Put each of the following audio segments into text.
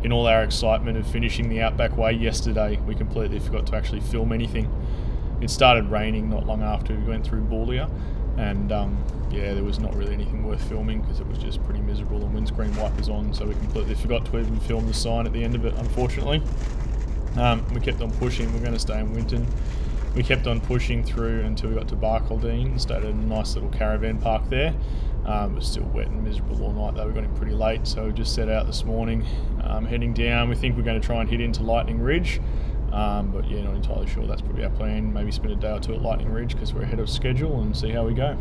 in all our excitement of finishing the Outback Way yesterday, we completely forgot to actually film anything. It started raining not long after we went through Boulia, and yeah, there was not really anything worth filming because it was just pretty miserable and windscreen wipers on, so we completely forgot to even film the sign at the end of it, unfortunately. We kept on pushing. We're going to stay in Winton. We kept on pushing through until we got to Barcaldine and stayed at a nice little caravan park there. It was still wet and miserable all night though. We got in pretty late, so we just set out this morning, heading down. We think we're going to try and hit into Lightning Ridge, but yeah, not entirely sure. That's probably our plan. Maybe spend a day or two at Lightning Ridge because we're ahead of schedule, and see how we go.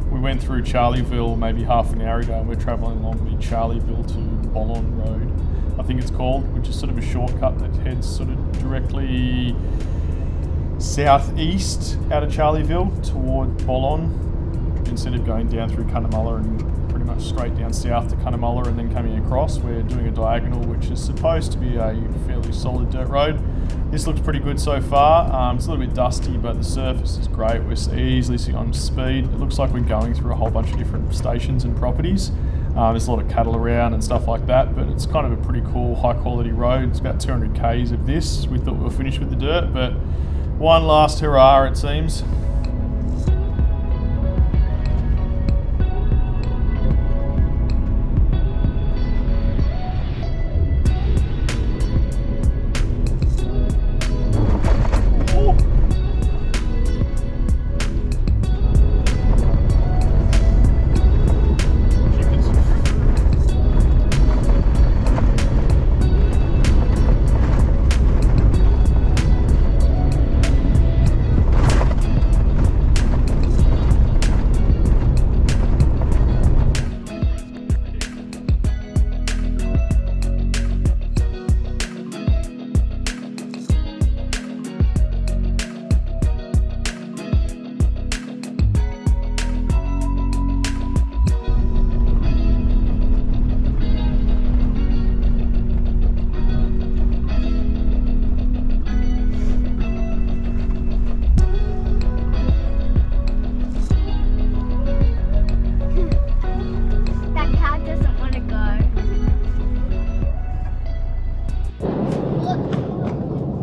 We went through Charleville maybe half an hour ago, and we're travelling along the Charleville to Bollon Road, I think it's called, which is sort of a shortcut that heads sort of directly southeast out of Charleville toward Bollon, instead of going down through Cunnamulla and pretty much straight down south to Cunnamulla and then coming across. We're doing a diagonal, which is supposed to be a fairly solid dirt road. This looks pretty good so far. It's a little bit dusty, but the surface is great. We're easily sitting on speed. It looks like we're going through a whole bunch of different stations and properties. There's a lot of cattle around and stuff like that, but it's kind of a pretty cool, high quality road. It's about 200 k's of this. We thought we were finished with the dirt, but one last hurrah, it seems.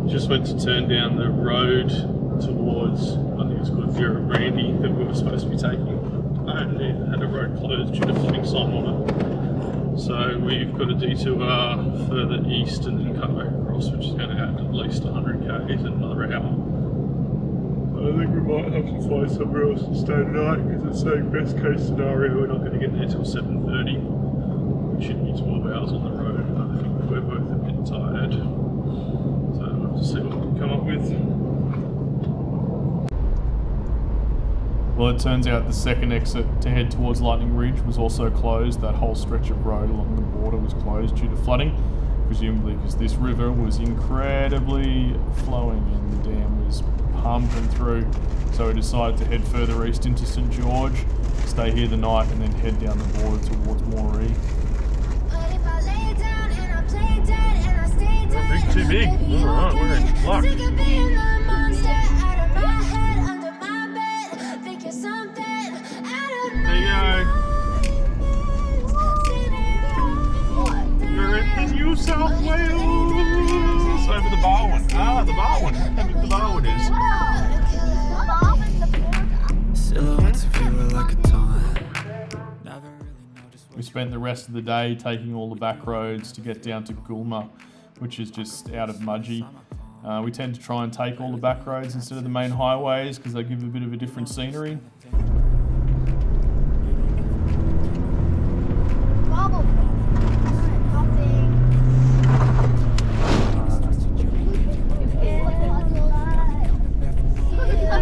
Just went to turn down the road towards, I think it's called Vera Brandy, that we were supposed to be taking, and it had a road closed due to flooding sign on it. So we've got a detour further east and then cut back across, which is going to add at least 100 k's in another hour. I think we might have to find somewhere else to stay tonight, because it's saying best case scenario we're not going to get there till 7:30, which should be 12 hours on the road. I think we're both a bit tired. To see what we can come up with. Well, it turns out the second exit to head towards Lightning Ridge was also closed. That whole stretch of road along the border was closed due to flooding, presumably because this river was incredibly flowing and the dam was pumping through. So we decided to head further east into St George, stay here the night, and then head down the border towards Moree. It's too big. Alright, we're in luck. There you go. We're in the New South Wales. Over the Bollon. Ah, the Bollon. How big the Bollon is. Silhouettes of you are like a taunt. We spent the rest of the day taking all the back roads to get down to Gulma, which is just out of Mudgee. We tend to try and take all the back roads instead of the main highways because they give a bit of a different scenery.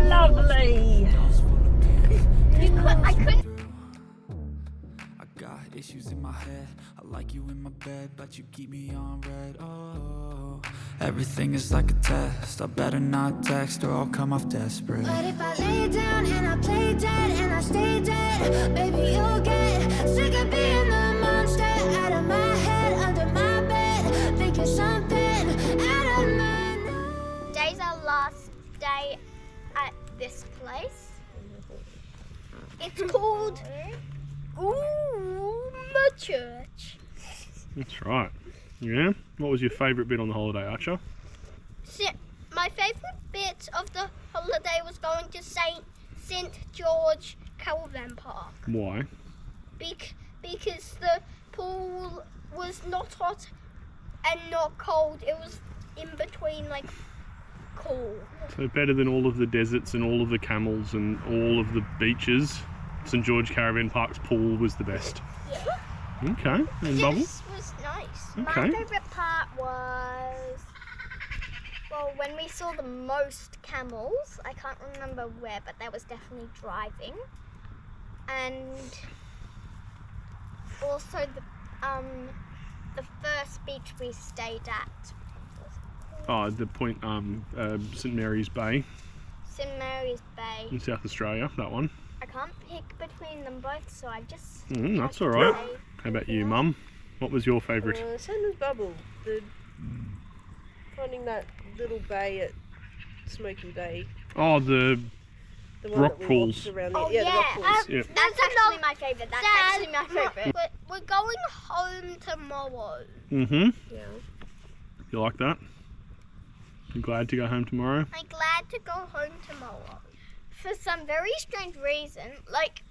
Lovely. I couldn't. Issues in my head, I like you in my bed, but you keep me on red. Oh, everything is like a test. I better not text or I'll come off desperate. But if I lay down and I play dead and I stay dead, baby, you'll get nice. It's called Church. That's right. Yeah? What was your favourite bit on the holiday, Archer? My favourite bit of the holiday was going to St. George Caravan Park. Why? Because the pool was not hot and not cold. It was in between, like, cool. So better than all of the deserts and all of the camels and all of the beaches, St George Caravan Park's pool was the best. Yeah. Okay. And Bubble? This was nice. Okay. My favourite part was, well, when we saw the most camels. I can't remember where, but that was definitely driving. And also the first beach we stayed at. Oh, the point, St Mary's Bay St Mary's Bay. in South Australia, that one. I can't pick between them both, so I just. That's all right. How about you, Mum? What was your favourite? Same as Bubble. Finding that little bay at Smoky Bay. Oh, the one rock that we pools. walked around Oh, there. yeah. The rock pools. Yeah. That's actually my favourite. That's actually my favourite. We're going home tomorrow. Mm-hmm. Yeah. You like that? You glad to go home tomorrow? I'm glad to go home tomorrow. For some very strange reason, like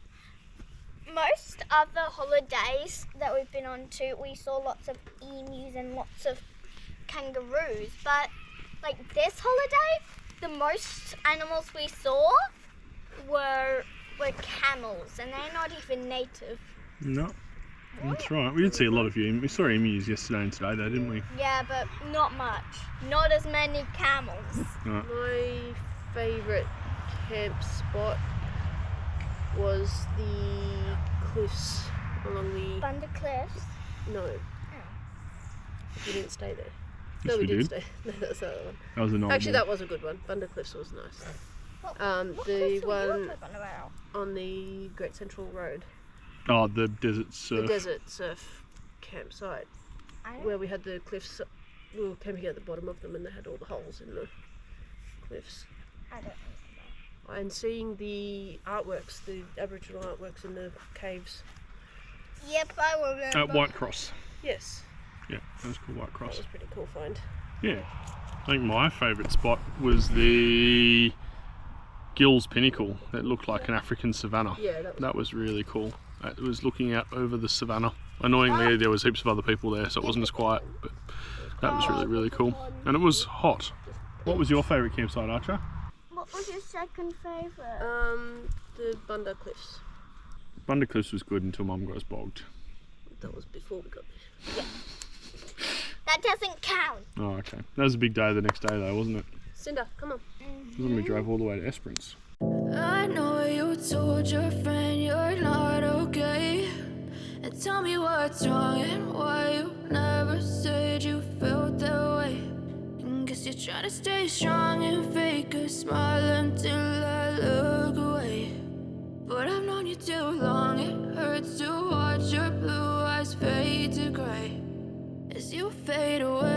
most other holidays that we've been on to, we saw lots of emus and lots of kangaroos. But like this holiday, the most animals we saw were camels, and they're not even native. No. That's right. We did see a lot of you. We saw emus yesterday and today, though, didn't we? Yeah, but not much. Not as many camels. Right. My favourite camp spot was the cliffs along the... Thunder Cliffs. No. We didn't stay there. Yes, No, we we did did. stay. No, that's the other one. That was a nice Actually, that was a good one. Thunder Cliffs was nice. The one on the Great Central Road, Oh, the desert surf. the desert surf campsite, where we had the cliffs. We were camping at the bottom of them, and they had all the holes in the cliffs. I don't know. And seeing the artworks, the Aboriginal artworks in the caves. Yep, I remember. At White Cross. Yes, Yeah, that was called White that Cross. was a pretty cool find. Yeah. I think my favourite spot was the Gills Pinnacle. It looked like an African savannah. Yeah, That was really cool. It was looking out over the savannah. Annoyingly, there was heaps of other people there, so it wasn't as quiet, but that was really, really cool. And it was hot. What was your favourite campsite, Archer? What was your second favourite? The Bunda Cliffs. Bunda Cliffs was good until Mum got us bogged. That was before we got there. That doesn't count. Oh, okay. That was a big day the next day, though, wasn't it? Cinder, come on. It was when we drove all the way to Esperance. I know you told your friend you're not okay. And tell me what's wrong and why you never said you felt that way. And guess you're trying to stay strong and fake a smile until I look away. But I've known you too long, it hurts to watch your blue eyes fade to grey as you fade away.